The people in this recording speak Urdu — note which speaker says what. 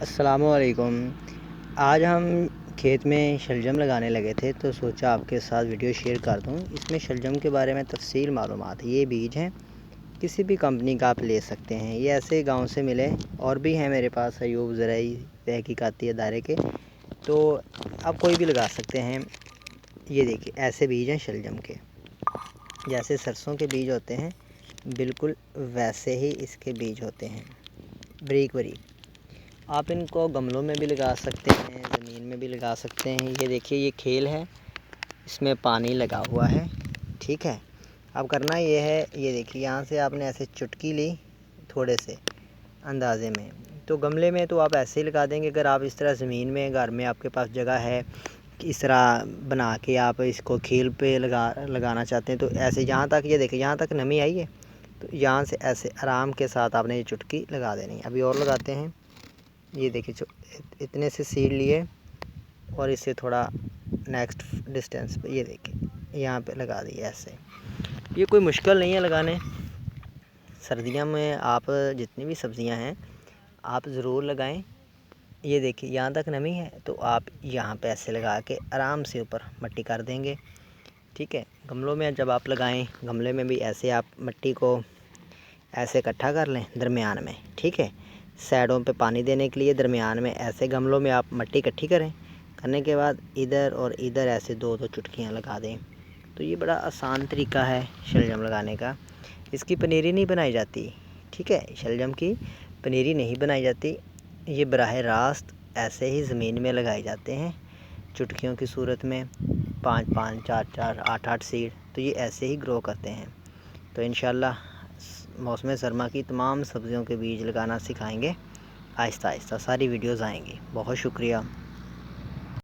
Speaker 1: السلام علیکم۔ آج ہم کھیت میں شلجم لگانے لگے تھے تو سوچا آپ کے ساتھ ویڈیو شیئر کر دوں۔ اس میں شلجم کے بارے میں تفصیل معلومات، یہ بیج ہیں، کسی بھی کمپنی کا آپ لے سکتے ہیں، یہ ایسے گاؤں سے ملے اور بھی ہیں میرے پاس ایوب زرعی تحقیقاتی ادارے کے، تو آپ کوئی بھی لگا سکتے ہیں۔ یہ دیکھیے ایسے بیج ہیں شلجم کے، جیسے سرسوں کے بیج ہوتے ہیں بالکل ویسے ہی اس کے بیج ہوتے ہیں، بریک بریک۔ آپ ان کو گملوں میں بھی لگا سکتے ہیں، زمین میں بھی لگا سکتے ہیں۔ یہ دیکھیے یہ کھیل ہے، اس میں پانی لگا ہوا ہے، ٹھیک ہے۔ اب کرنا یہ ہے، یہ دیکھیے یہاں سے آپ نے ایسے چٹکی لی تھوڑے سے اندازے میں، تو گملے میں تو آپ ایسے ہی لگا دیں گے۔ اگر آپ اس طرح زمین میں گھر میں آپ کے پاس جگہ ہے، اس طرح بنا کے آپ اس کو کھیل پہ لگانا چاہتے ہیں تو ایسے یہاں تک، یہ دیکھیں یہاں تک نمی آئی ہے، تو یہاں سے ایسے آرام کے ساتھ آپ نے یہ چٹکی لگا دینی ہے۔ ابھی اور لگاتے ہیں، یہ دیکھیے اتنے سے سیڑ لیے اور اس سے تھوڑا نیکسٹ ڈسٹینس پہ یہ دیکھیں یہاں پہ لگا دیے ایسے۔ یہ کوئی مشکل نہیں ہے لگانے۔ سردیوں میں آپ جتنی بھی سبزیاں ہیں آپ ضرور لگائیں۔ یہ دیکھیے یہاں تک نمی ہے تو آپ یہاں پہ ایسے لگا کے آرام سے اوپر مٹی کر دیں گے، ٹھیک ہے۔ گملوں میں جب آپ لگائیں، گملے میں بھی ایسے آپ مٹی کو ایسے اکٹھا کر لیں درمیان میں، ٹھیک ہے۔ سائڈوں پہ پانی دینے کے لیے درمیان میں ایسے گملوں میں آپ مٹی اکٹھی کرنے کے بعد ادھر اور ادھر ایسے دو چٹکیاں لگا دیں۔ تو یہ بڑا آسان طریقہ ہے شلجم لگانے کا۔ اس کی پنیری نہیں بنائی جاتی، ٹھیک ہے، شلجم کی پنیری نہیں بنائی جاتی، یہ براہ راست ایسے ہی زمین میں لگائے جاتے ہیں چٹکیوں کی صورت میں، 5 4 8 سیڈ، تو یہ ایسے ہی گرو کرتے ہیں۔ تو انشاءاللہ موسم سرما کی تمام سبزیوں کے بیج لگانا سکھائیں گے، آہستہ آہستہ ساری ویڈیوز آئیں گی۔ بہت شکریہ۔